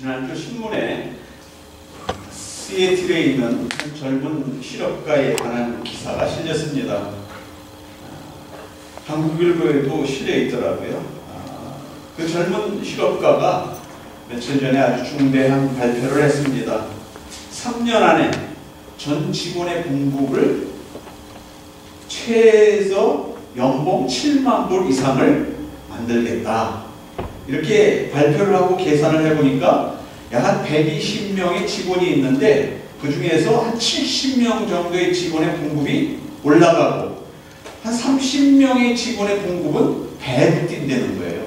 지난주 신문에 시애틀에 있는 한 젊은 실업가에 관한 기사가 실렸습니다. 한국일보에도 실려 있더라고요. 그 젊은 실업가가 며칠 전에 아주 중대한 발표를 했습니다. 3년 안에 전 직원의 봉급을 최저 연봉 7만 불 이상을 만들겠다. 이렇게 발표를 하고 계산을 해보니까 약 한 120명의 직원이 있는데 그 중에서 한 70명 정도의 직원의 봉급이 올라가고 한 30명의 직원의 봉급은 배로 뛴다는 거예요.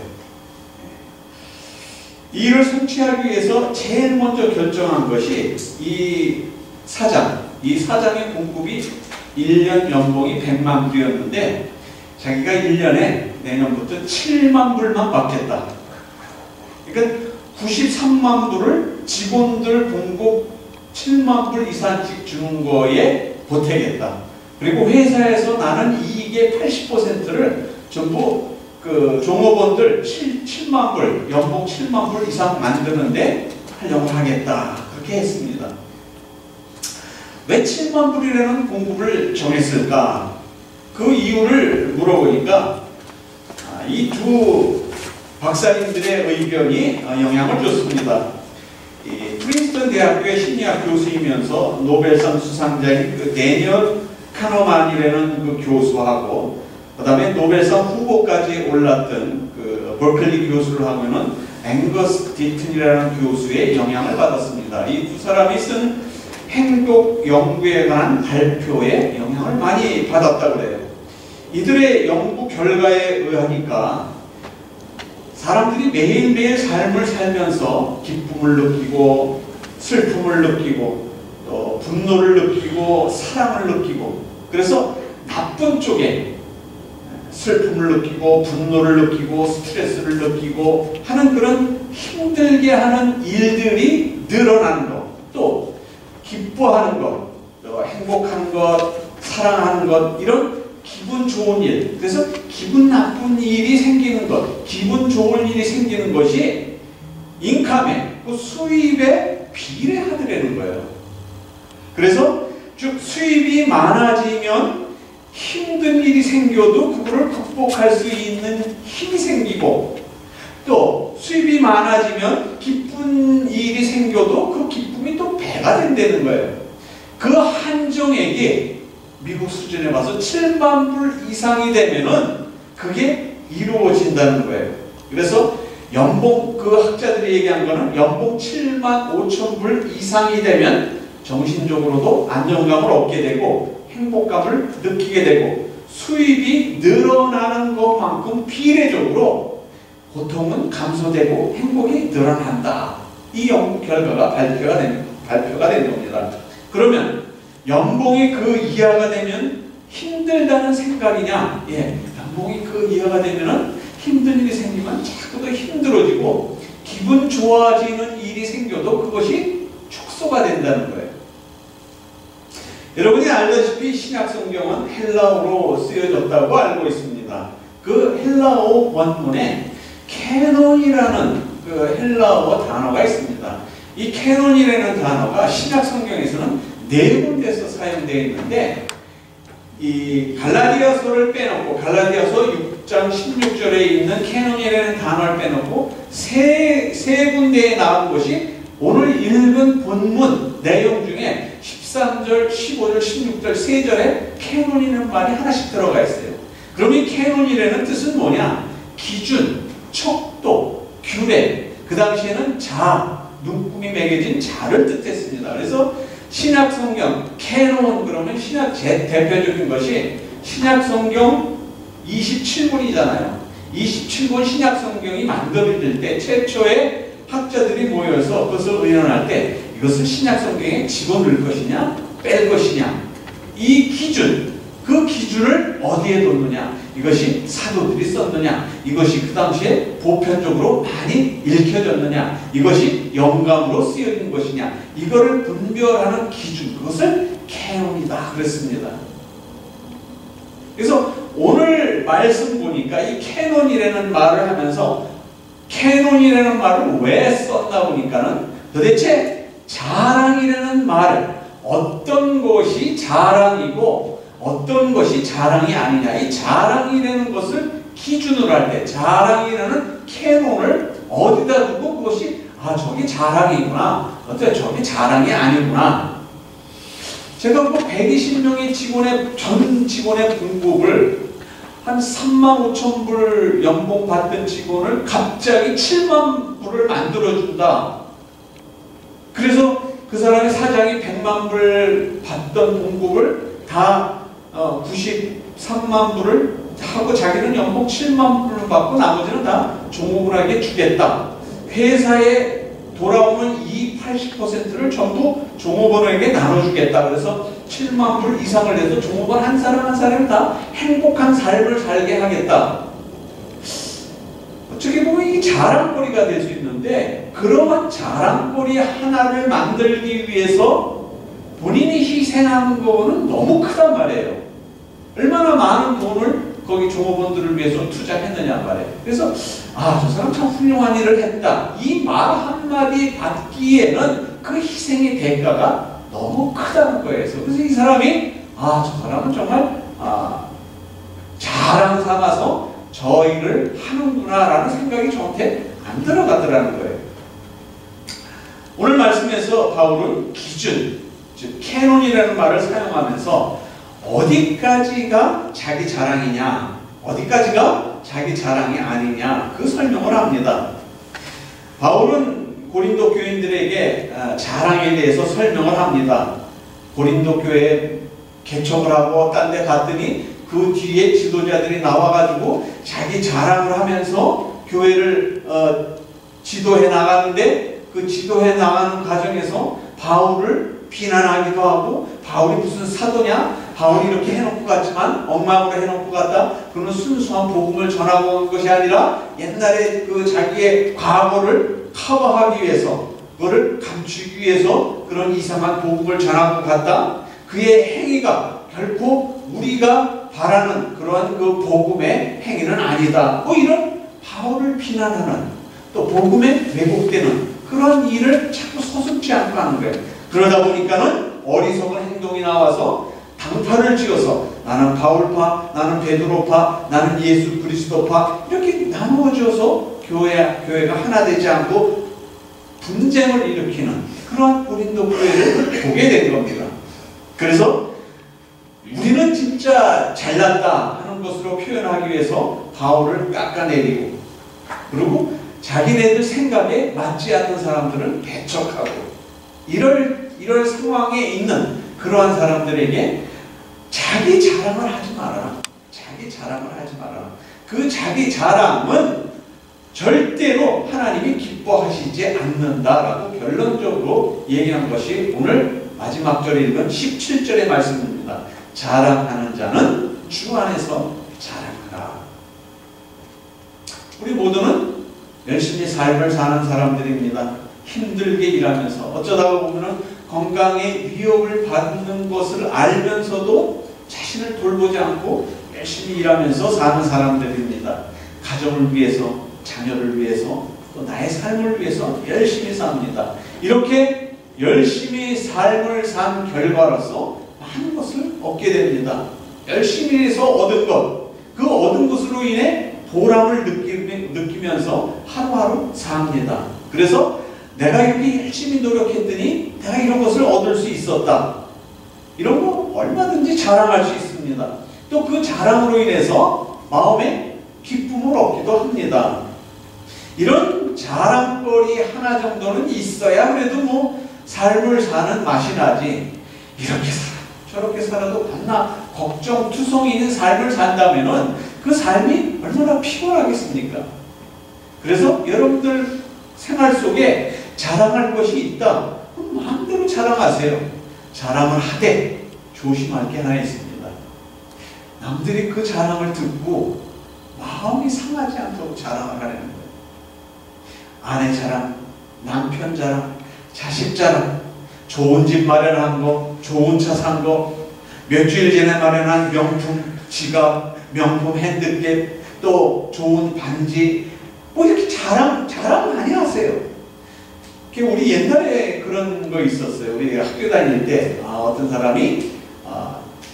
이 일을 성취하기 위해서 제일 먼저 결정한 것이 이 사장의 봉급이 1년 연봉이 100만 불이었는데 자기가 1년에 내년부터 7만 불만 받겠다. 그러니까 93만 불을 직원들 봉급 7만 불 이상씩 주는 거에 보태겠다. 그리고 회사에서 나는 이익의 80%를 전부 그 종업원들 7만 불, 연봉 7만 불 이상 만드는데 하려고 하겠다. 그렇게 했습니다. 왜 7만 불이라는 봉급을 정했을까? 그 이유를 물어보니까 이 두 박사님들의 의견이 영향을 줬습니다. 프린스턴 대학교의 심리학 교수이면서 노벨상 수상자인 그 데니얼 카너만이라는 그 교수하고 그 다음에 노벨상 후보까지 올랐던 그 버클리 교수를 하면은 앵거스 디튼이라는 교수의 영향을 받았습니다. 이 두 사람이 쓴 행복 연구에 관한 발표에 영향을 많이 받았다고 해요. 이들의 연구 결과에 의하니까 사람들이 매일매일 삶을 살면서 기쁨을 느끼고 슬픔을 느끼고 또 분노를 느끼고 사랑을 느끼고 그래서 나쁜 쪽에 슬픔을 느끼고 분노를 느끼고 스트레스를 느끼고 하는 그런 힘들게 하는 일들이 늘어나는 것, 또 기뻐하는 것, 또 행복한 것, 사랑하는 것, 이런 기분 좋은 일, 그래서 기분 나쁜 일이 생기는 것, 기분 좋은 일이 생기는 것이 인컴에, 그 수입에 비례하더라는 거예요. 그래서 즉 수입이 많아지면 힘든 일이 생겨도 그거를 극복할 수 있는 힘이 생기고 또 수입이 많아지면 기쁜 일이 생겨도 그 기쁨이 또 배가 된다는 거예요. 그 한정액이 미국 수준에 봐서 7만 불 이상이 되면은 그게 이루어진다는 거예요. 그래서 연봉, 그 학자들이 얘기한 거는 연봉 7만 5천 불 이상이 되면 정신적으로도 안정감을 얻게 되고 행복감을 느끼게 되고 수입이 늘어나는 것만큼 비례적으로 고통은 감소되고 행복이 늘어난다. 이 연구 결과가 발표가 된 겁니다. 그러면 연봉이 그 이하가 되면 힘들다는 생각이냐? 예, 연봉이 그 이하가 되면은 힘든 일이 생기면 자꾸 더 힘들어지고 기분 좋아지는 일이 생겨도 그것이 축소가 된다는 거예요. 여러분이 알다시피 신약 성경은 헬라어로 쓰여졌다고 알고 있습니다. 그 헬라어 원문에 캐논이라는 그 헬라어 단어가 있습니다. 이 캐논이라는 단어가 신약 성경에서는 네 군데서 사용되어 있는데 이 갈라디아서를 빼놓고 갈라디아서 6장 16절에 있는 캐논이라는 단어를 빼놓고 세 군데에 나온 것이 오늘 읽은 본문 내용 중에 13절, 15절, 16절 세 절에 캐논이라는 말이 하나씩 들어가 있어요. 그럼 이 캐논이라는 뜻은 뭐냐? 기준, 척도, 규례, 그 당시에는 자, 눈금이 매겨진 자를 뜻했습니다. 그래서 신약 성경, 캐논 그러면 신약 대표적인 것이 신약 성경 27권이잖아요. 27권 신약 성경이 만들어질 때 최초의 학자들이 모여서 그것을 의논할 때 이것을 신약 성경에 집어넣을 것이냐 뺄 것이냐 이 기준, 그 기준을 어디에 뒀느냐, 이것이 사도들이 썼느냐, 이것이 그 당시에 보편적으로 많이 읽혀졌느냐, 이것이 영감으로 쓰여진 것이냐, 이거를 분별하는 기준, 그것을 캐논이다 그랬습니다. 그래서 오늘 말씀 보니까 이 캐논이라는 말을 하면서 캐논이라는 말을 왜 썼나 보니까는 도대체 자랑이라는 말을 어떤 것이 자랑이고 어떤 것이 자랑이 아니냐, 이 자랑이라는 것을 기준으로 할 때 자랑이라는 캐논을 어디다 두고 그것이 저게 자랑이구나, 어때 저게 자랑이 아니구나. 제가 뭐 120명의 전 직원의 봉급을 한 35,000불 연봉 받던 직원을 갑자기 7만 불을 만들어준다. 그래서 그 사람의 사장이 100만 불 받던 봉급을 다 93만 불을 하고 자기는 연봉 7만 불을 받고 나머지는 다 종업원에게 주겠다. 회사에 돌아오는 이 80%를 전부 종업원에게 나눠주겠다. 그래서 7만 불 이상을 내서 종업원 한 사람 한 사람이 다 행복한 삶을 살게 하겠다. 어떻게 보면 이 자랑거리가 될 수 있는데, 그러한 자랑거리 하나를 만들기 위해서 본인이 희생한 거는 너무 크단 말이에요. 얼마나 많은 돈을 거기 종업원들을 위해서 투자했느냐 말이에요. 그래서 저 사람 참 훌륭한 일을 했다, 이 말 한마디 받기에는 그 희생의 대가가 너무 크다는 거예요. 그래서 이 사람이 저 사람은 정말 자랑 삼아서 저 일을 하는구나 라는 생각이 저한테 안 들어가더라는 거예요. 오늘 말씀에서 바울은 기준, 즉 캐논이라는 말을 사용하면서 어디까지가 자기 자랑이냐, 어디까지가 자기 자랑이 아니냐, 그 설명을 합니다. 바울은 고린도 교인들에게 자랑에 대해서 설명을 합니다. 고린도 교회에 개척을 하고 딴 데 갔더니 그 뒤에 지도자들이 나와가지고 자기 자랑을 하면서 교회를 지도해 나가는데, 그 지도해 나가는 과정에서 바울을 비난하기도 하고, 바울이 무슨 사도냐, 바울이 이렇게 해놓고 갔지만 엉망으로 해놓고 갔다, 그는 순수한 복음을 전하고 온 것이 아니라 옛날에 그 자기의 과거를 커버하기 위해서, 그거를 감추기 위해서 그런 이상한 복음을 전하고 갔다. 그의 행위가 결코 우리가 바라는 그러한 그 복음의 행위는 아니다. 이런 바울을 비난하는, 또 복음에 왜곡되는 그런 일을 자꾸 서슴지 않고 하는 거예요. 그러다 보니까는 어리석은 행동이 나와서 당파를 지어서 나는 바울파, 나는 베드로파, 나는 예수 그리스도파, 이렇게 나누어져서 교회가 하나 되지 않고 분쟁을 일으키는 그러한 고린도 교회를 보게 된 겁니다. 그래서 우리는 진짜 잘났다 하는 것으로 표현하기 위해서 바울을 깎아내리고, 그리고 자기네들 생각에 맞지 않는 사람들은 배척하고, 이럴 상황에 있는 그러한 사람들에게 자기 자랑을 하지 말아라. 자기 자랑을 하지 말아라. 그 자기 자랑은 절대로 하나님이 기뻐하시지 않는다라고 결론적으로 얘기한 것이 오늘 마지막 절에 읽은 17절의 말씀입니다. 자랑하는 자는 주 안에서 자랑하라. 우리 모두는 열심히 삶을 사는 사람들입니다. 힘들게 일하면서 어쩌다가 보면은 건강에 위협을 받는 것을 알면서도 자신을 돌보지 않고 열심히 일하면서 사는 사람들입니다. 가정을 위해서, 자녀를 위해서, 또 나의 삶을 위해서 열심히 삽니다. 이렇게 열심히 삶을 산 결과로서 많은 것을 얻게 됩니다. 열심히 해서 얻은 것, 그 얻은 것으로 인해 보람을 느끼면서 하루하루 삽니다. 그래서 내가 이렇게 열심히 노력했더니 내가 이런 것을 얻을 수 있었다, 이런 거 얼마든지 자랑할 수 있습니다. 또 그 자랑으로 인해서 마음에 기쁨을 얻기도 합니다. 이런 자랑거리 하나 정도는 있어야 그래도 뭐 삶을 사는 맛이 나지, 이렇게 살아 저렇게 살아도 겁나 걱정투성이 있는 삶을 산다면은 그 삶이 얼마나 피곤하겠습니까? 그래서 여러분들 생활 속에 자랑할 것이 있다, 그럼 마음대로 자랑하세요. 자랑을 하되 조심할 게 하나 있습니다. 남들이 그 자랑을 듣고 마음이 상하지 않도록 자랑을 하려는 거예요. 아내 자랑, 남편 자랑, 자식 자랑, 좋은 집 마련한 거, 좋은 차 산 거, 몇 주일 전에 마련한 명품 지갑, 명품 핸드캡, 또 좋은 반지, 뭐 이렇게 자랑 많이 하세요. 우리 옛날에 그런 거 있었어요. 우리 학교 다닐 때 어떤 사람이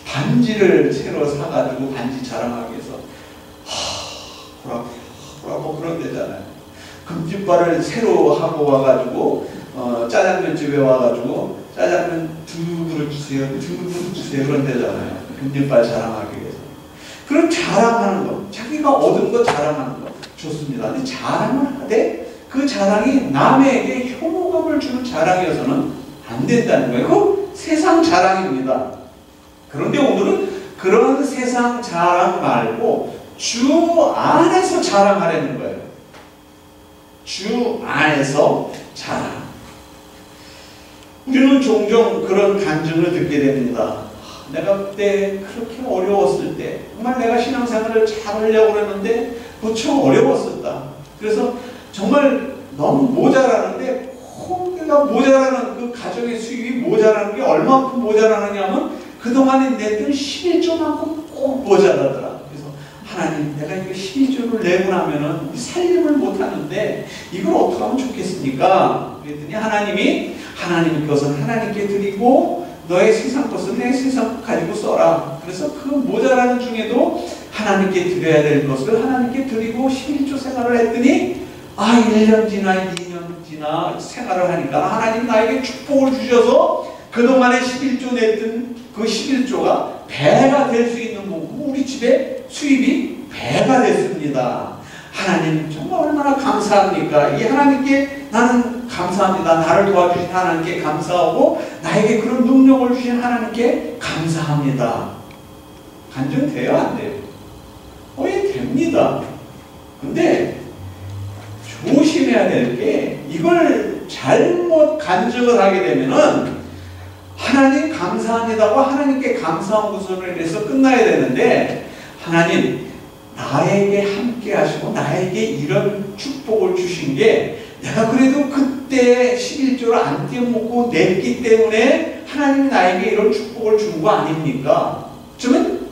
반지를 새로 사가지고 반지 자랑하기 위해서 뭐라고 그런 데잖아요. 금집발을 새로 하고 와가지고 짜장면집에 와가지고 짜장면 2그릇 주세요, 2그릇 주세요 그런 데잖아요. 금집발 자랑하기 위해서. 그런 자랑하는 거, 자기가 얻은 거 자랑하는 거 좋습니다. 근데 자랑을 하되 그 자랑이 남에게 혐오감을 주는 자랑이어서는 안 된다는 거예요. 그 세상 자랑입니다. 그런데 오늘은 그런 세상 자랑 말고 주 안에서 자랑하려는 거예요. 주 안에서 자랑. 우리는 종종 그런 간증을 듣게 됩니다. 내가 그때 그렇게 어려웠을 때 정말 내가 신앙생활을 잘 하려고 했는데 무척 어려웠었다. 그래서 정말 너무 모자라는데 내가 모자라는 그 가정의 수입이 모자라는 게 얼마큼 모자라느냐면 그동안에 냈던 11조만큼 꼭 모자라더라. 그래서 하나님 내가 이거 11조를 내고 나면은 살림을 못하는데 이걸 어떻게 하면 좋겠습니까? 그랬더니 하나님 것은 하나님께 드리고 너의 세상 것은 내 세상 것 가지고 써라. 그래서 그 모자라는 중에도 하나님께 드려야 될 것을 하나님께 드리고 11조 생활을 했더니 1년 지나 2년 지나 생활을 하니까 하나님 나에게 축복을 주셔서 그동안에 11조 냈던 그 11조가 배가 될 수 있는 거고 우리 집에 수입이 배가 됐습니다. 하나님 정말 얼마나 감사합니까? 이 하나님께 나는 감사합니다. 나를 도와주신 하나님께 감사하고 나에게 그런 능력을 주신 하나님께 감사합니다. 간증돼요? 안 돼요? 예, 됩니다. 근데 조심해야 될 게 이걸 잘못 간증을 하게 되면은 하나님 감사합니다고 하나님께 감사한 것으로 인해서 끝나야 되는데 하나님 나에게 함께 하시고 나에게 이런 축복을 주신 게 내가 그래도 그때 11조를 안 떼먹고 냈기 때문에 하나님이 나에게 이런 축복을 준 거 아닙니까? 그러면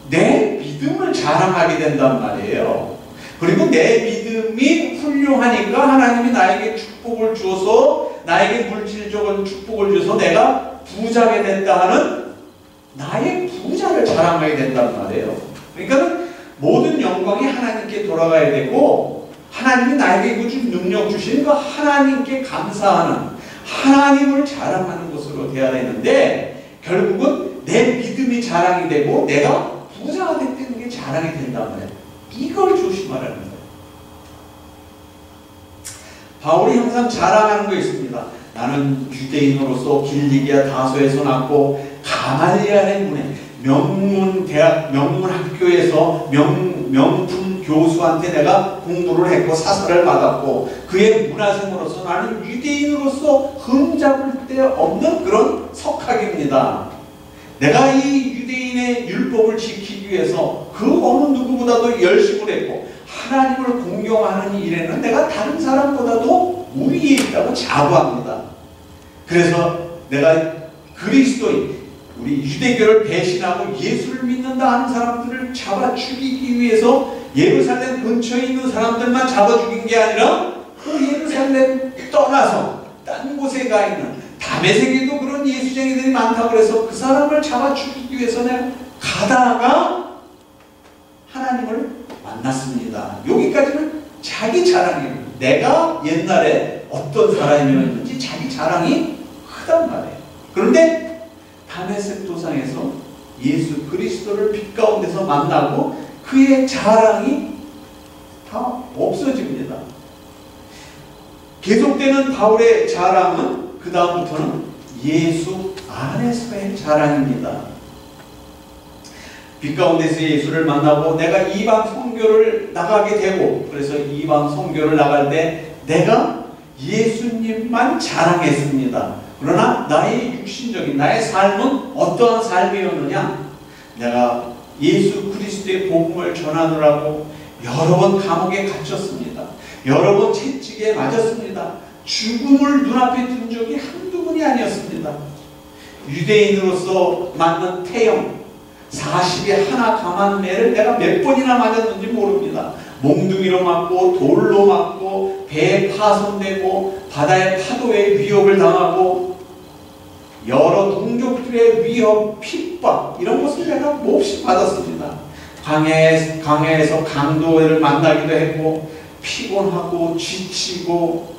내 믿음을 자랑하게 된단 말이에요. 그리고 내 믿음이 훌륭하니까 하나님이 나에게 축복을 주어서 나에게 물질적인 축복을 줘서 내가 부자가 됐다 하는 나의 부자를 자랑하게 된단 말이에요. 그러니까 모든 영광이 하나님께 돌아가야 되고 하나님이 나에게 이거 준 능력 주신 그 하나님께 감사하는 하나님을 자랑하는 것으로 되어야 되는데 결국은 내 믿음이 자랑이 되고 내가 부자가 됐다는 게 자랑이 된단 말이에요. 이걸 조심하라는 거예요. 바울이 항상 자랑하는 거 있습니다. 나는 유대인으로서 길리기아 다소에서 났고 가말리엘의 문에 명문 학교에서 명품 교수한테 내가 공부를 했고 사설을 받았고 그의 문화생으로서 나는 유대인으로서 흠잡을 데 없는 그런 석학입니다. 내가 이 유대인의 율법을 지키기 위해서 그 어느 누구보다도 열심을 했고 하나님을 공경하는 일에는 내가 다른 사람보다도 우위에 있다고 자부합니다. 그래서 내가 그리스도인 우리 유대교를 배신하고 예수를 믿는다 하는 사람들을 잡아 죽이기 위해서 예루살렘 근처에 있는 사람들만 잡아 죽인 게 아니라 그 예루살렘 떠나서 딴 곳에 가 있는 다메섹에도 그런 예수쟁이들이 많다고 그래서 그 사람을 잡아 죽이기 위해서 내가 가다가 하나님을 만났습니다. 여기까지는 자기 자랑이에요. 내가 옛날에 어떤 사람이었는지 자기 자랑이 크단 말이에요. 그런데 다메섹 도상에서 예수 그리스도를 빛 가운데서 만나고 그의 자랑이 다 없어집니다. 계속되는 바울의 자랑은 그 다음부터는 예수 안에서의 자랑입니다. 빛 가운데서 예수를 만나고 내가 이방 선교를 나가게 되고 그래서 이방 선교를 나갈 때 내가 예수님만 자랑했습니다. 그러나 나의 육신적인 나의 삶은 어떠한 삶이었느냐? 내가 예수 그리스도의 복음을 전하느라고 여러 번 감옥에 갇혔습니다. 여러 번 채찍에 맞았습니다. 죽음을 눈앞에 둔 적이 한두 번이 아니었습니다. 유대인으로서 맞는 태형 40에 하나 감한 매를 내가 몇 번이나 맞았는지 모릅니다. 몽둥이로 맞고 돌로 맞고 배에 파손되고 바다의 파도에 위협을 당하고 여러 동족들의 위협, 핍박 이런 것을 내가 몹시 받았습니다. 강해에서 강도를 만나기도 했고 피곤하고 지치고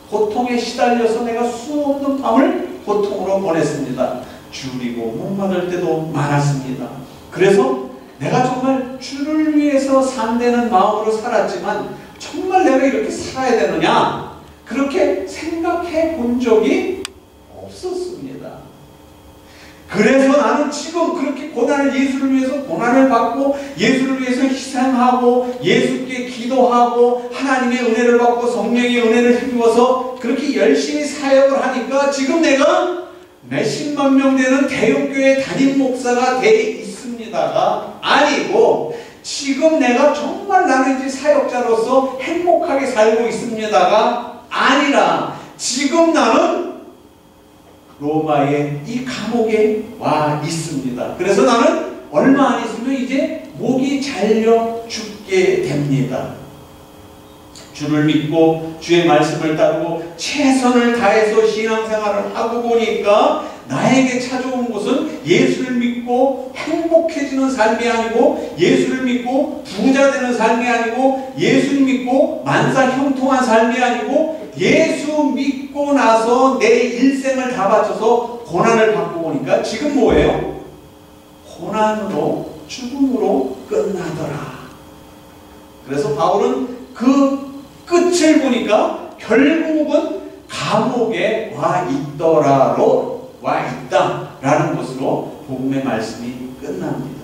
고통에 시달려서 내가 수없는 밤을 고통으로 보냈습니다. 줄이고 목마를 때도 많았습니다. 그래서 내가 정말 주를 위해서 산다는 마음으로 살았지만 정말 내가 이렇게 살아야 되느냐? 그렇게 생각해 본 적이 없었습니다. 그래서 나는 지금 그렇게 고난을 예수를 위해서 고난을 받고 예수를 위해서 희생하고 예수께 기도하고 하나님의 은혜를 받고 성령의 은혜를 힘입어서 그렇게 열심히 사역을 하니까 지금 내가 몇십만 명 되는 대형교회 담임 목사가 돼 있습니다가 아니고 지금 내가 정말 나는 이제 사역자로서 행복하게 살고 있습니다가 아니라 지금 나는 로마의 이 감옥에 와 있습니다. 그래서 나는 얼마 안 있으면 이제 목이 잘려 죽게 됩니다. 주를 믿고 주의 말씀을 따르고 최선을 다해서 신앙생활을 하고 보니까 나에게 찾아온 것은 예수를 믿고 행복해지는 삶이 아니고 예수를 믿고 부자 되는 삶이 아니고 예수를 믿고 만사 형통한 삶이 아니고 예수 믿고 나서 내 일생을 다 바쳐서 고난을 받고 보니까 지금 뭐예요? 고난으로 죽음으로 끝나더라. 그래서 바울은 그 끝을 보니까 결국은 감옥에 와 있더라로 와 있다라는 것으로 복음의 말씀이 끝납니다.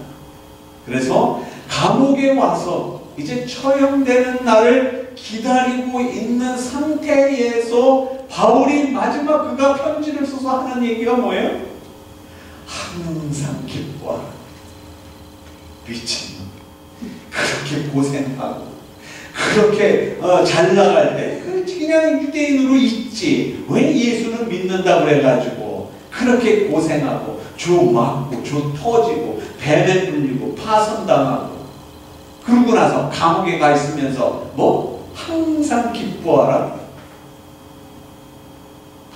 그래서 감옥에 와서 이제 처형되는 날을 기다리고 있는 상태에서 바울이 마지막 그가 편지를 써서 하는 얘기가 뭐예요? 항상 기뻐하라. 미친놈. 그렇게 고생하고 그렇게 잘 나갈 때 그냥 유대인으로 있지 왜 예수는 믿는다고 그래가지고 그렇게 고생하고 주 맞고 주 터지고 뱀에 물리고 파손당하고 그러고 나서 감옥에 가 있으면서 뭐 항상 기뻐하라.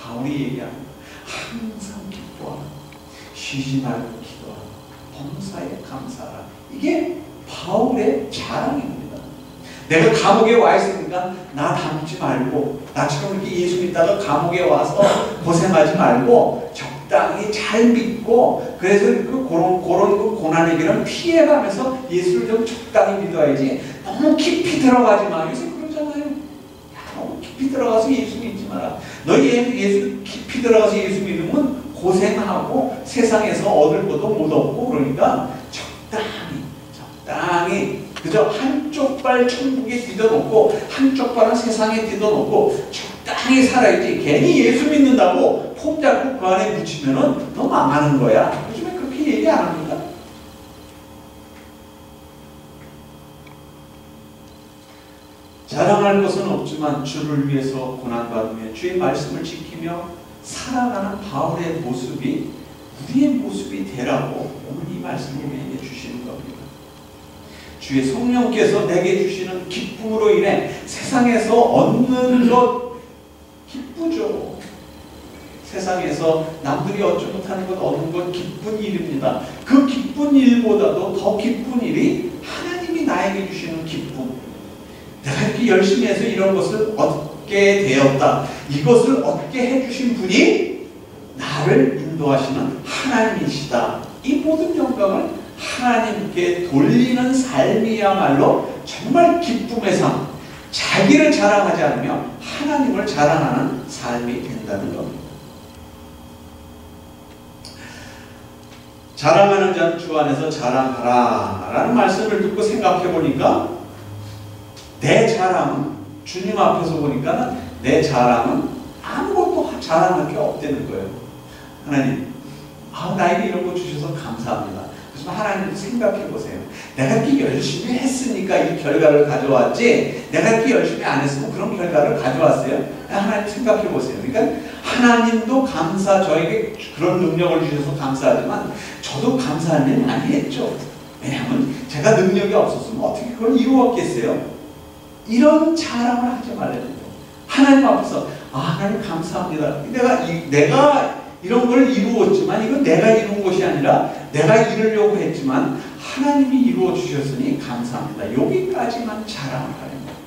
바울이 얘기합니다. 항상 기뻐하라. 쉬지 말고 기도하라. 범사에 감사하라. 이게 바울의 자랑입니다. 내가 감옥에 와 있으니까 나 담지 말고 나처럼 이렇게 예수 믿다가 감옥에 와서 고생하지 말고 적당히 잘 믿고 그래서 그런 고난의 길은 피해가면서 예수를 좀 적당히 믿어야지 너무 깊이 들어가지 마. 요새 그러잖아요. 너무 깊이 들어가서 예수 믿지 마라. 너 예수 깊이 들어가서 예수 믿으면 고생하고 세상에서 얻을 것도 못 얻고 그러니까 적당히 그저 한쪽 발 천국에 디뎌놓고 한쪽 발은 세상에 디뎌놓고 적당히 살아야지. 괜히 예수 믿는다고 폼 잡고 그 안에 묻히면은 너 망하는 거야. 요즘에 그렇게 얘기 안 합니까? 자랑할 것은 없지만 주를 위해서 고난받으며 주의 말씀을 지키며 살아가는 바울의 모습이 우리의 모습이 되라고 오늘 이 말씀을 우리에게 주시는 겁니다. 주의 성령께서 내게 주시는 기쁨으로 인해 세상에서 얻는 것 기쁘죠. 세상에서 남들이 얻지 못하는 것 얻는 것 기쁜 일입니다. 그 기쁜 일보다도 더 기쁜 일이 하나님이 나에게 주시는 기쁨. 내가 이렇게 열심히 해서 이런 것을 얻게 되었다. 이것을 얻게 해주신 분이 나를 인도하시는 하나님이시다. 이 모든 영광을 하나님께 돌리는 삶이야말로 정말 기쁨의 삶, 자기를 자랑하지 않으며 하나님을 자랑하는 삶이 된다는 겁니다. 자랑하는 자는 주 안에서 자랑하라 라는 말씀을 듣고 생각해 보니까 내 자랑은 주님 앞에서 보니까 내 자랑은 아무것도 자랑할 게 없다는 거예요. 하나님, 나에게 이런 거 주셔서 감사합니다. 하나님 생각해 보세요. 내가 이렇게 열심히 했으니까 이 결과를 가져왔지 내가 이렇게 열심히 안 했으면 그런 결과를 가져왔어요? 하나님 생각해 보세요. 그러니까 하나님도 저에게 그런 능력을 주셔서 감사하지만 저도 감사할 일 많이 했죠. 왜냐하면 제가 능력이 없었으면 어떻게 그걸 이루었겠어요? 이런 자랑을 하지 말라는 거예요. 하나님 앞에서 하나님 감사합니다. 내가 이런 걸 이루었지만 이건 내가 이룬 것이 아니라 내가 이루려고 했지만 하나님이 이루어 주셨으니 감사합니다. 여기까지만 자랑을 하는 거예요.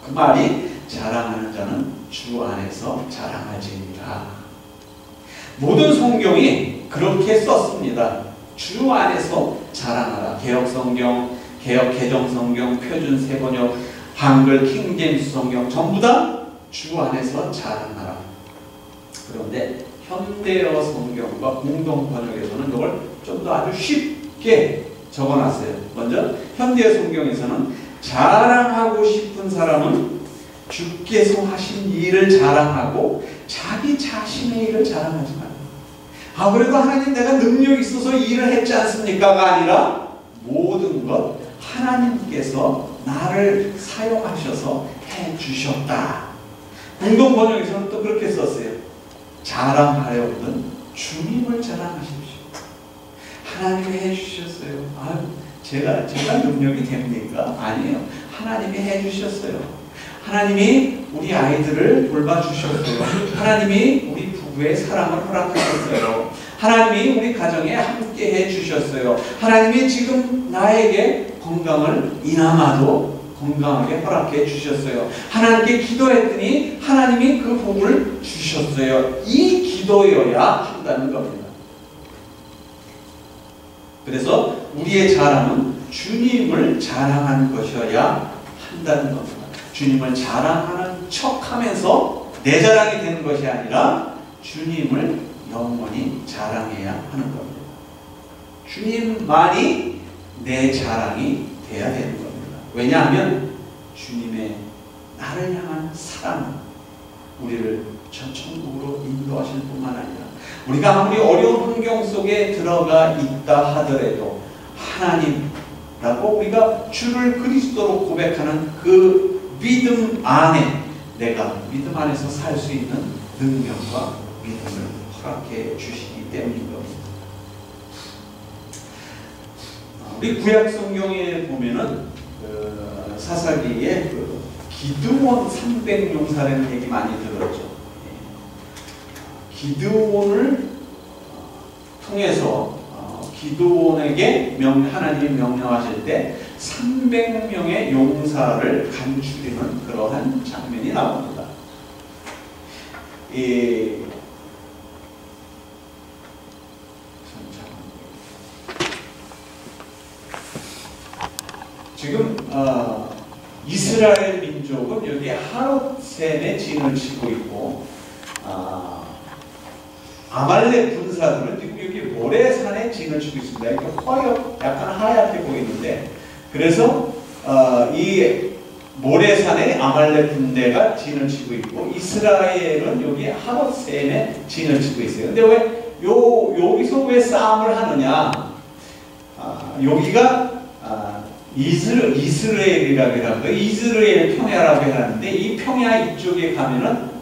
그 말이 자랑하는 자는 주 안에서 자랑하지니라. 모든 성경이 그렇게 썼습니다. 주 안에서 자랑하라. 개혁성경, 개정성경, 표준세번역, 한글 킹제임스 성경 전부 다 주 안에서 자랑하라. 그런데 현대어 성경과 공동번역에서는 이걸 좀 더 아주 쉽게 적어놨어요. 먼저 현대어 성경에서는 자랑하고 싶은 사람은 주께서 하신 일을 자랑하고 자기 자신의 일을 자랑하지 말라. 그래도 하나님 내가 능력이 있어서 일을 했지 않습니까가 아니라 모든 것 하나님께서 나를 사용하셔서 해주셨다. 공동번역에서는 또 그렇게 썼어요. 자랑하려거든 주님을 자랑하십시오. 하나님이 해주셨어요. 제가 능력이 됩니까? 아니에요. 하나님이 해주셨어요. 하나님이 우리 아이들을 돌봐주셨어요. 하나님이 우리 부부의 사랑을 허락하셨어요. 하나님이 우리 가정에 함께 해주셨어요. 하나님이 지금 나에게 건강을 이나마도 건강하게 허락해 주셨어요. 하나님께 기도했더니 하나님이 그 복을 주셨어요. 이 기도여야 한다는 겁니다. 그래서 우리의 자랑은 주님을 자랑하는 것이어야 한다는 겁니다. 주님을 자랑하는 척하면서 내 자랑이 되는 것이 아니라 주님을 영원히 자랑해야 하는 겁니다. 주님만이 내 자랑이 돼야 되는 겁니다. 왜냐하면 주님의 나를 향한 사랑은 우리를 저 천국으로 인도하실 뿐만 아니라 우리가 아무리 어려운 환경 속에 들어가 있다 하더라도 하나님라고 우리가 주를 그리스도로 고백하는 그 믿음 안에 내가 믿음 안에서 살 수 있는 능력과 믿음을 허락해 주시기 때문인 겁니다. 우리 구약 성경에 보면은 사사기에 기드온 300용사라는 얘기 많이 들었죠. 기드온을 통해서 기드온에게 하나님이 명령하실 때 300명의 용사를 간추리는 그러한 장면이 나옵니다. 지금 이스라엘 민족은 여기 하롯셈에 진을 치고 있고 아말렉 군사들은 지금 여기 모래산에 진을 치고 있습니다. 이렇게 약간 하얗게 보이는데 그래서 이 모래산에 아말렉 군대가 진을 치고 있고 이스라엘은 여기 하롯셈에 진을 치고 있어요. 근데 왜 여기서 왜 싸움을 하느냐? 여기가 이스라엘이라고 해요. 이스라엘 평야라고 하는데 이 평야 이쪽에 가면은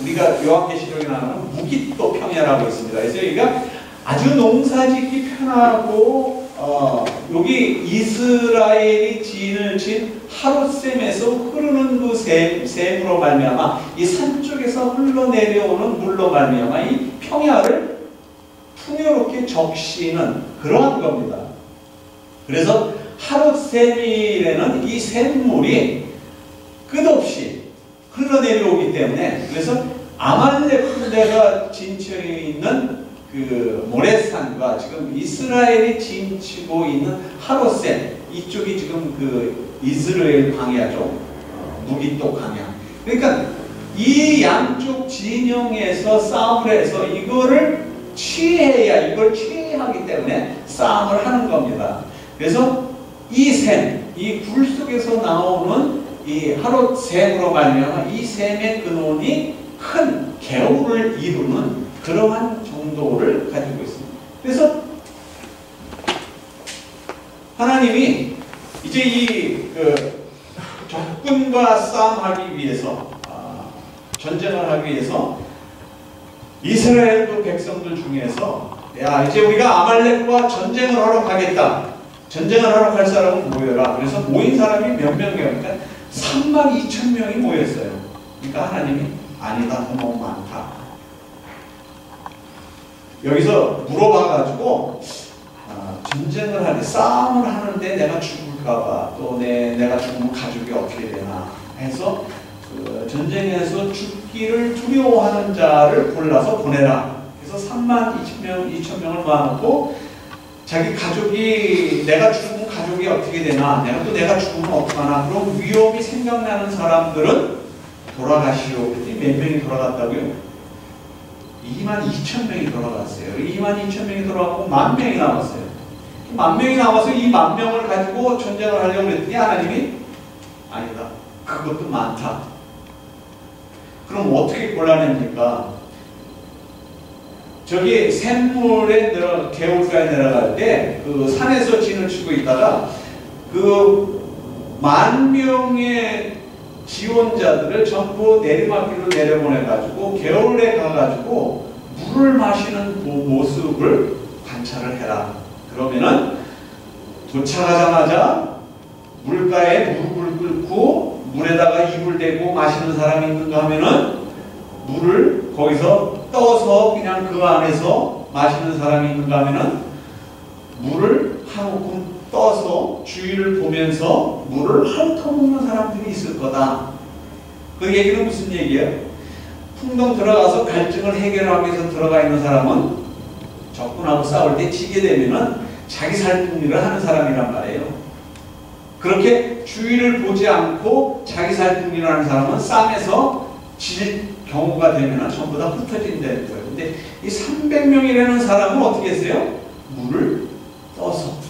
우리가 요한계시록에 나오는 무기토 평야라고 있습니다. 그래서 여기가 아주 농사짓기 편하고 여기 이스라엘이 진을 친 하롯셈에서 흐르는 그 샘으로 말미암아 이 산 쪽에서 흘러내려오는 물로 말미암아 이 평야를 풍요롭게 적시는 그러한 겁니다. 그래서 하롯셈이라는 이 샘물이 끝없이 흘러내려오기 때문에 그래서 아말렉 군대가 진치에 있는 그 모래산과 지금 이스라엘이 진치고 있는 하롯셈 이쪽이 지금 그 이스라엘 광야죠. 무기토 광야. 그러니까 이 양쪽 진영에서 싸움을 해서 이거를 이걸 취하기 때문에 싸움을 하는 겁니다. 그래서 이 샘, 이 굴 속에서 나오는 이 하롯샘으로 말미암아 이 샘의 근원이 큰 개울을 이루는 그러한 정도를 가지고 있습니다. 그래서 하나님이 이제 이 적군과 싸움하기 위해서 전쟁을 하기 위해서 이스라엘 백성들 중에서 이제 우리가 아말렉과 전쟁을 하러 가겠다. 전쟁을 하러 갈 사람은 모여라. 그래서 모인 사람이 몇 명이에요? 그러니까 32,000명이 모였어요. 그러니까 하나님이 아니다, 너무 많다. 여기서 물어봐가지고 전쟁을 하는데, 싸움을 하는데 내가 죽을까봐, 또 내가 죽으면 가족이 어떻게 되나 해서 그 전쟁에서 죽기를 두려워하는 자를 골라서 보내라. 그래서 32,000명을 모아놓고 자기 가족이, 내가 죽으면 가족이 어떻게 되나, 내가 죽으면 어떡하나, 그런 위험이 생각나는 사람들은 돌아가시오. 그랬더니 몇 명이 돌아갔다고요? 22,000명이 돌아갔어요. 22,000명이 돌아가고 10,000명이 남았어요. 10,000명이 남아서 이 10,000명을 가지고 전쟁을 하려고 했더니 하나님이 아니다, 그것도 많다. 그럼 어떻게 골라냅니까? 저기 샘물에 개울가에 내려갈 때 그 산에서 진을 치고 있다가 그 10,000명의 지원자들을 전부 내리막길로 내려보내가지고 개울에 가가지고 물을 마시는 그 모습을 관찰을 해라. 그러면은 도착하자마자 물가에 무릎을 꿇고 물에다가 입을 대고 마시는 사람이 있는가 하면은 물을 거기서 떠서 그냥 그 안에서 마시는 사람이 있는가 하면은 물을 한 움큼 떠서 주위를 보면서 물을 핥아먹는 사람들이 있을 거다. 그 얘기는 무슨 얘기예요? 풍덩 들어가서 갈증을 해결하기 위해서 들어가 있는 사람은 적군하고 싸울 때 지게 되면은 자기 살궁리를 하는 사람이란 말이에요. 그렇게 주위를 보지 않고 자기 살궁리를 하는 사람은 싸움에서 질 경우가 되면 전부 다 흩어진다는 거예요. 근데 이 300명이라는 사람은 어떻게 했어요? 물을 떠서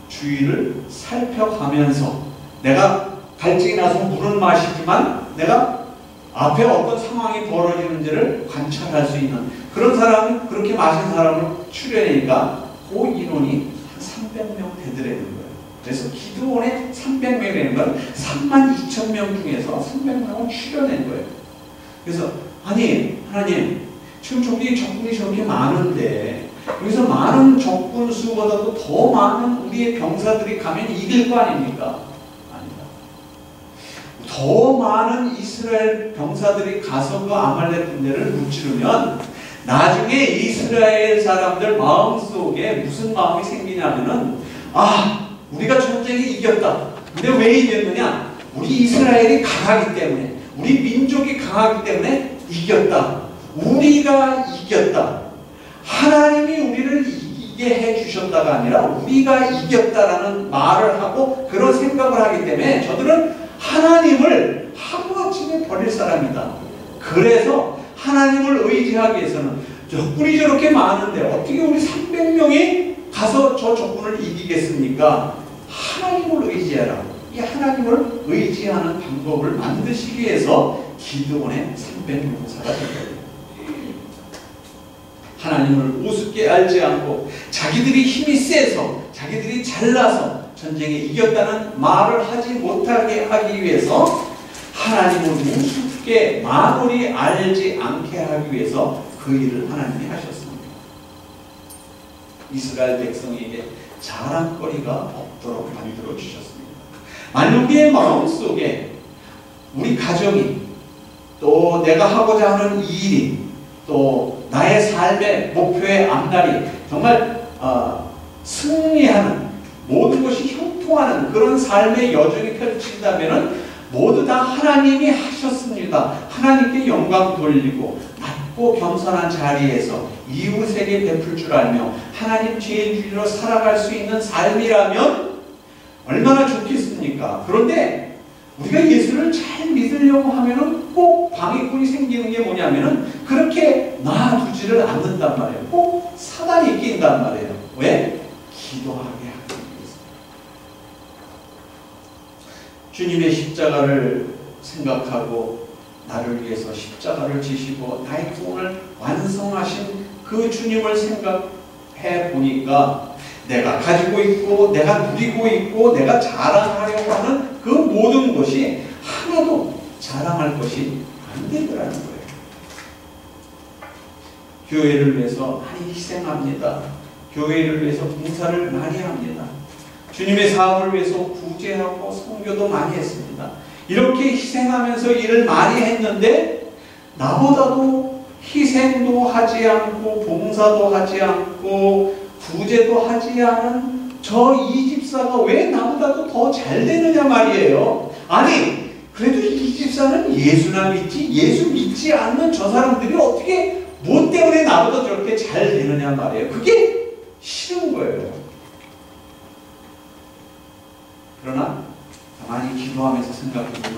주위를 살펴가면서, 내가 갈증이 나서 물은 마시지만 내가 앞에 어떤 상황이 벌어지는지를 관찰할 수 있는 그런 사람, 그렇게 마신 사람을 추려내니까 그 인원이 한 300명 되더라는 거예요. 그래서 기드온의 300명이라는 건 32,000명 중에서 300명을 추려낸 거예요. 그래서 아니 하나님, 지금 적군이 저렇게 많은데 여기서 많은 적군 수보다도 더 많은 우리의 병사들이 가면 이길 거 아닙니까? 아니다. 더 많은 이스라엘 병사들이 가서 그 아말렉 군대를 무찌르면 나중에 이스라엘 사람들 마음속에 무슨 마음이 생기냐면은, 우리가 전쟁에 이겼다. 근데 왜 이겼느냐? 우리 이스라엘이 강하기 때문에, 우리 민족이 강하기 때문에 이겼다. 우리가 이겼다. 하나님이 우리를 이기게 해주셨다가 아니라 우리가 이겼다라는 말을 하고 그런 생각을 하기 때문에 저들은 하나님을 하루아침에 버릴 사람이다. 그래서 하나님을 의지하기 위해서는 적군이 저렇게 많은데 어떻게 우리 300명이 가서 저 적군을 이기겠습니까? 하나님을 의지하라. 이 하나님을 의지하는 방법을 만드시기 위해서 기드온의 300명사가 된 거예요. 하나님을 우습게 알지 않고 자기들이 힘이 세서, 자기들이 잘나서 전쟁에 이겼다는 말을 하지 못하게 하기 위해서 하나님을 우습게 만홀히 알지 않게 하기 위해서 그 일을 하나님이 하셨습니다. 이스라엘 백성에게 자랑거리가 없도록 만들어 주셨습니다. 만약 우리의 마음속에 우리 가정이, 또 내가 하고자 하는 일이, 또 나의 삶의 목표의 앞날이 정말 승리하는, 모든 것이 형통하는 그런 삶의 여정이 펼친다면 모두 다 하나님이 하셨습니다. 하나님께 영광 돌리고 낮고 겸손한 자리에서 이웃에게 베풀 줄 알며 하나님 죄인주의로 살아갈 수 있는 삶이라면 얼마나 좋겠습니까? 그런데 우리가 예수를 잘 믿으려고 하면은 꼭 방해꾼이 생기는 게 뭐냐면은 그렇게 놔두지를 않는단 말이에요. 꼭 사단이 낀단 말이에요. 왜? 기도하게 하기 위해서. 주님의 십자가를 생각하고 나를 위해서 십자가를 지시고 나의 구원을 완성하신 그 주님을 생각해 보니까 내가 가지고 있고 내가 누리고 있고 내가 자랑하려고 하는 그 모든 것이 하나도 자랑할 것이 안 되더라는 거예요. 교회를 위해서 많이 희생합니다. 교회를 위해서 봉사를 많이 합니다. 주님의 사업을 위해서 구제하고 선교도 많이 했습니다. 이렇게 희생하면서 일을 많이 했는데 나보다도 희생도 하지 않고 봉사도 하지 않고 구제도 하지 않은 저 이 집사가 왜 나보다도 더 잘 되느냐 말이에요. 아니 그래도 이 집사는 예수나 믿지 예수 믿지 않는 저 사람들이 어떻게 뭐 때문에 나보다 저렇게 잘 되느냐 말이에요. 그게 싫은 거예요. 그러나 가만히 기도하면서 생각해보면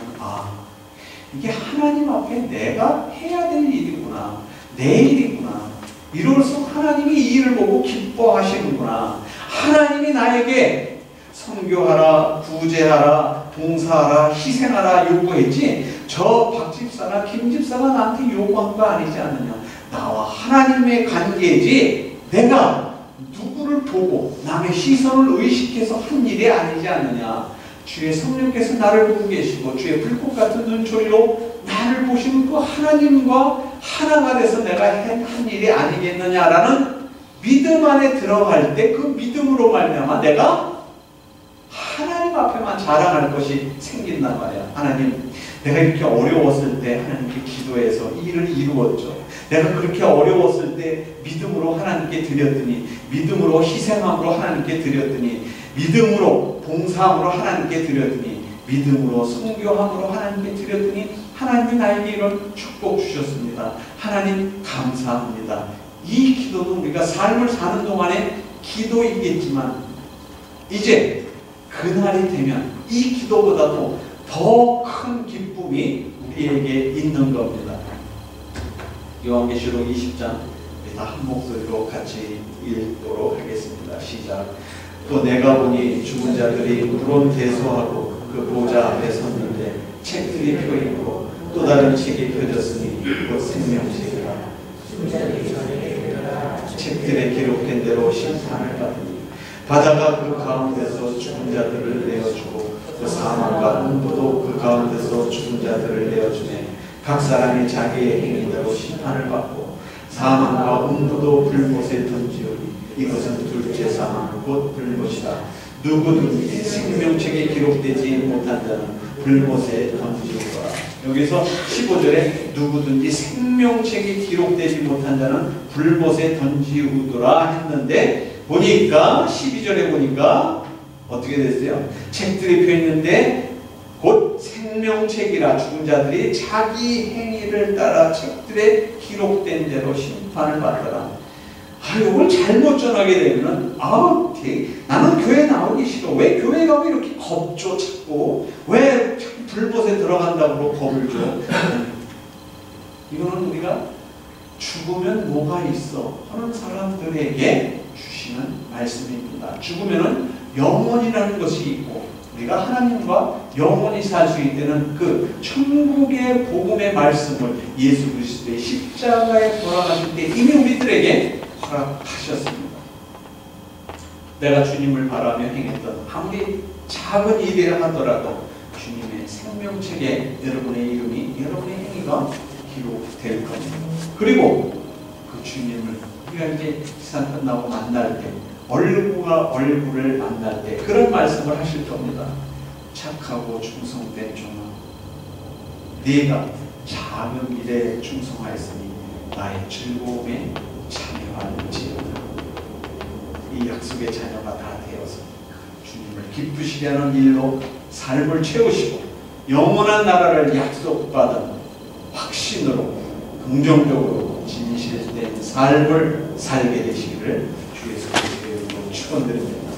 이게 하나님 앞에 내가 해야 될 일이구나. 내 일이구나. 이럴수록 하나님이 이 일을 보고 기뻐하시는구나. 하나님이 나에게 선교하라, 구제하라, 봉사하라, 희생하라 요구했지 저 박집사나 김집사가 나한테 요구한 거 아니지 않느냐. 나와 하나님의 관계지 내가 누구를 보고 남의 시선을 의식해서 한 일이 아니지 않느냐. 주의 성령께서 나를 보고 계시고 주의 불꽃 같은 눈초리로 나를 보시는 그 하나님과 하나가 돼서 내가 한 일이 아니겠느냐라는 믿음 안에 들어갈 때 그 믿음으로 말미암아 내가 하나님 앞에만 자랑할 것이 생긴단 말이야. 하나님, 내가 이렇게 어려웠을 때 하나님께 기도해서 이 일을 이루었죠. 내가 그렇게 어려웠을 때 믿음으로 하나님께 드렸더니, 믿음으로 희생함으로 하나님께 드렸더니, 믿음으로 봉사함으로 하나님께 드렸더니, 믿음으로 선교함으로 하나님께 드렸더니 하나님이 나에게 이런 축복 주셨습니다. 하나님 감사합니다. 이 기도는 우리가 삶을 사는 동안에 기도이겠지만 이제 그날이 되면 이 기도보다도 더 큰 기쁨이 우리에게 있는 겁니다. 요한계시록 20장 다 한 목소리로 같이 읽도록 하겠습니다. 시작. 또 내가 보니 죽은 자들이 물론 대소하고 그 보좌 앞에 섰는데 책들이 펴있고 또 다른 책이 펴졌으니 곧 생명책이라. 책들에 기록된 대로 심판을 받으니 바다가 그 가운데서 죽은 자들을 내어주고 그 사망과 음부도 그 가운데서 죽은 자들을 내어주매 각 사람이 자기의 행위대로 심판을 받고 사망과 음부도 불못에 던지오니 이것은 둘째 사망 곧 불못이다. 누구든지 생명책에 기록되지 못한 자는 불못에 던지오라. 여기서 15절에 누구든지 생명책에 기록되지 못한 자는 불못에 던지우더라 했는데 보니까 12절에 보니까 어떻게 됐어요? 책들이 펴있는데 곧 생명책이라 죽은 자들이 자기 행위를 따라 책들에 기록된 대로 심판을 받더라. 이걸 잘못 전하게 되면은 나는 교회 나오기 싫어. 왜 교회 가면 이렇게 겁줘 자꾸. 왜 자꾸 불못에 들어간다고 겁을 줘. 이거는 우리가 죽으면 뭐가 있어 하는 사람들에게 주시는 말씀입니다. 죽으면은 영원이라는 것이 있고 우리가 하나님과 영원히 살 수 있다는 그 천국의 복음의 말씀을 예수 그리스도의 십자가에 돌아가실 때 이미 우리들에게 허락하셨습니다. 내가 주님을 바라며 행했던 아무리 작은 일이라 하더라도 주님의 생명책에 여러분의 이름이, 여러분의 행위가 기록될 겁니다. 그리고 그 주님을 우리가 이제 세상 끝나고 만날 때 얼굴과 얼굴을 만날 때 그런 말씀을 하실 겁니다. 착하고 충성된 종아, 네가 작은 일에 충성하였으니 나의 즐거움에 참여할지어다. 이 약속의 자녀가 다 되어서 주님을 기쁘시게 하는 일로 삶을 채우시고 영원한 나라를 약속받은 확신으로 긍정적으로 진실된 삶을 살게 되시기를 주 예수 그리스도의 이름으로 축원드립니다.